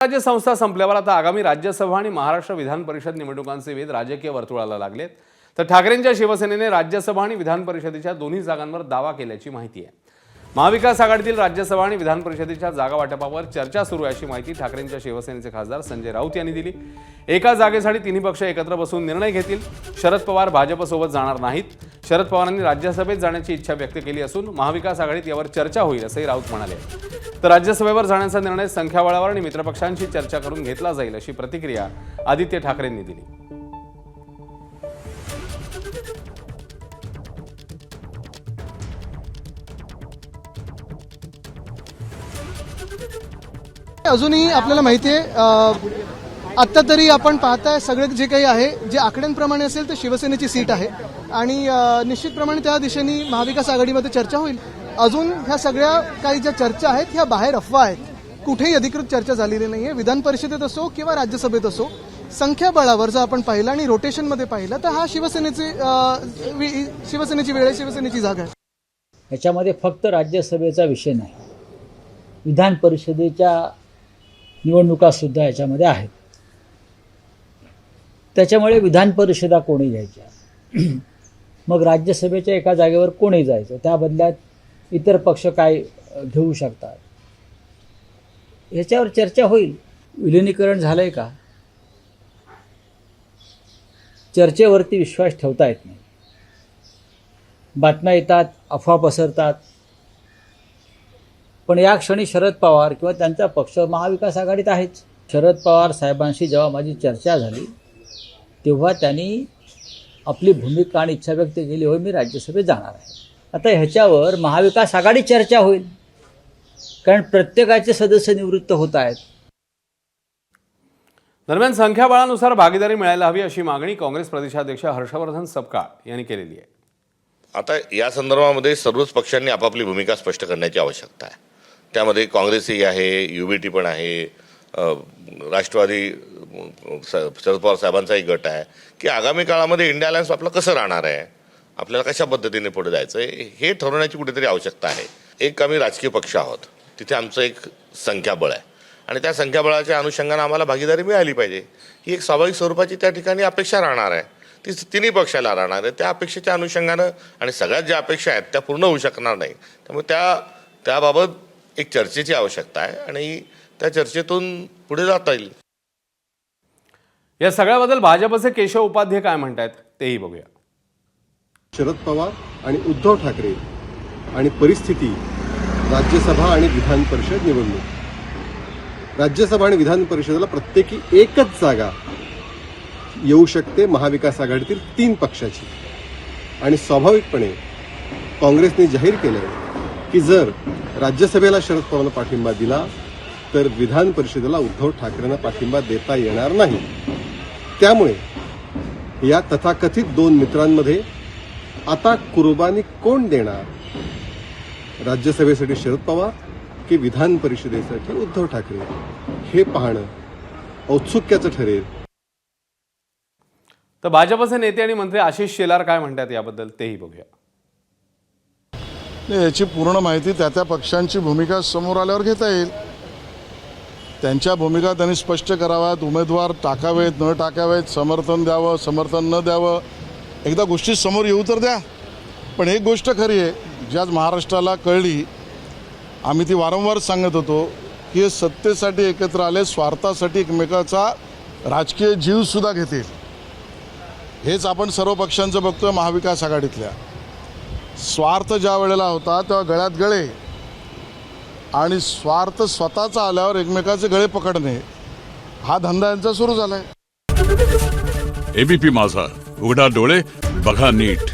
राज्य संस्था संपल्यावर आता आगामी राज्यसभा आणि महाराष्ट्र विधान परिषद निवडणुकांचे वेध राजकीय वर्तुळाला लागलेत। तर ठाकरेंच्या शिवसेनेने राज्यसभा आणि विधान परिषदेच्या दोन्ही जागांवर दावा केल्याची माहिती आहे। महाविकास आघाडीतील राज्यसभा आणि विधान परिषदेच्या जागा वाटपावर चर्चा सुरू आहे अशी माहिती ठाकरेंच्या शिवसेनेचे खासदार संजय राऊत यांनी दिली। एका जागेसाठी तिन्ही पक्ष एकत्र बसून निर्णय घेतील। शरद पवार भाजपसोबत जाणार नाहीत। शरद पवारांनी राज्यसभेत जाण्याची इच्छा व्यक्त केली असून महाविकास आघाडीत यावर चर्चा होईल असंही राऊत म्हणाले। तर राज्यसभेवर जाण्याचा निर्णय संख्याबळावर आणि मित्रपक्षांशी चर्चा करून घेतला जाईल अशी प्रतिक्रिया आदित्य ठाकरेंनी दिली। अजूनही आपल्याला माहिती आहे आत्ता तरी आपण पाहताय सगळे जे काही आहे जे आकड्यांप्रमाणे असेल तर शिवसेनेची सीट आहे आणि निश्चितप्रमाणे त्या दिशेने महाविकास आघाडीमध्ये चर्चा होईल। अजून ह्या सगळ्या काही ज्या चर्चा आहेत ह्या बाहेर अफवा आहेत, कुठेही अधिकृत चर्चा झालेली नाहीये। विधान परिषदेत असो किंवा राज्यसभेत असो संख्याबळावर जर आपण पाहिलं आणि रोटेशनमध्ये पाहिलं तर हा शिवसेनेची वेळ आहे, शिवसेनेची जागा आहे। याच्यामध्ये फक्त राज्यसभेचा विषय नाही, विधान परिषदेच्या निवडणुका सुद्धा याच्यामध्ये आहेत। त्याच्यामुळे विधान परिषदा कोणी घ्यायच्या, मग राज्यसभेच्या एका जागेवर कोणी जायचं, त्या बदल्यात इतर पक्ष काय घेऊ शकतात याच्यावर चर्चा होईल। विलिनीकरण झालंय का, चर्चेवरती विश्वास ठेवता येत नाही। बातम्या येतात, अफवा पसरतात, पण या क्षणी शरद पवार किंवा त्यांचा पक्ष महाविकास आघाडीत आहेच। शरद पवार साहेबांशी जेव्हा माझी चर्चा झाली तेव्हा त्यांनी आपली भूमिका आणि इच्छा व्यक्त केली, होय मी राज्यसभेत जाणार आहे। आता ह्याच्यावर महाविकास आघाडी चर्चा होईल, कारण प्रत्येकाचे सदस्य निवृत्त होत आहेत। दरम्यान संख्याबळानुसार भागीदारी मिळायला हवी अशी मागणी काँग्रेस प्रदेशाध्यक्ष हर्षवर्धन सपकाळ यांनी केलेली आहे। आता या संदर्भामध्ये सर्वच पक्षांनी आपापली भूमिका स्पष्ट करण्याची आवश्यकता आहे। त्यामध्ये काँग्रेसही आहे, युबीटी पण आहे, राष्ट्रवादी शरद पवार साहेबांचाही गट आहे की आगामी काळामध्ये इंडिया अलायन्स आपलं कसं राहणार आहे, आपल्याला कशा पद्धतीने पुढे जायचं आहे हे ठरवण्याची कुठेतरी आवश्यकता आहे। एक आम्ही राजकीय पक्ष आहोत, तिथे आमचं एक संख्याबळ आहे आणि त्या संख्याबळाच्या अनुषंगाने आम्हाला भागीदारी मिळाली पाहिजे, ही एक स्वाभाविक स्वरूपाची त्या ठिकाणी अपेक्षा राहणार आहे। ती तिन्ही पक्षाला राहणार आहे। त्या अपेक्षेच्या अनुषंगानं आणि सगळ्यात ज्या अपेक्षा आहेत त्या पूर्ण होऊ शकणार नाही, त्यामुळे त्याबाबत एक चर्चेची आवश्यकता आहे आणि त्या चर्चेतून पुढे जाता येईल। या सगळ्याबद्दल भाजपचे केशव उपाध्ये काय म्हणतात तेही बघूया। शरद पवार आणि उद्धव ठाकरे आणि परिस्थिती, राज्यसभा आणि विधान परिषद निवडणूक। राज्यसभा आणि विधान परिषदेला प्रत्येकी एकच जागा येऊ शकते महाविकास आघाडीतील 3 पक्षाची, आणि स्वाभाविकपणे काँग्रेसने जाहीर केलंय की जर राज्यसभेला शरद पवारांना पाठिंबा दिला तर विधान परिषदेला उद्धव ठाकरेंना पाठिंबा देता येणार नाही। त्यामुळे या तथाकथित 2 मित्रांमध्ये आता कुर्बानी कोण देणार, राज्यसभेसाठी शरद पवार की विधान परिषदेसाठी उद्धव ठाकरे, हे पाहणं औत्सुक्याचं ठरेल। तर भाजपचे नेते आणि मंत्री आशिष शेलार काय म्हणतात याबद्दल तेही बघूया। याची पूर्ण माहिती त्या पक्षांची भूमिका समोर आल्यावर घेता येईल। त्यांच्या भूमिका त्यांनी स्पष्ट कराव्यात, उमेदवार टाकावेत न टाकावेत, समर्थन द्यावं समर्थन न द्यावं, एकदा गोष्टी समोर येऊ तर द्या। पण एक गोष्ट खरी आहे जी आज महाराष्ट्राला कळली, आम्ही ती वारंवार सांगत होतो की हे सत्तेसाठी एकत्र आले, स्वार्थासाठी एकमेकाचा राजकीय जीवसुद्धा घेतील। हेच आपण सर्व पक्षांचं बघतोय। महाविकास आघाडीतल्या स्वार्थ ज्या वेळेला होता तेव्हा गळ्यात गळे, आणि स्वार्थ स्वतःचा आल्यावर एकमेकाचे गळे पकडणे हा धंदा यांचा सुरू झालाय। एबीपी माझा, उघडा डोळे बघा नीट।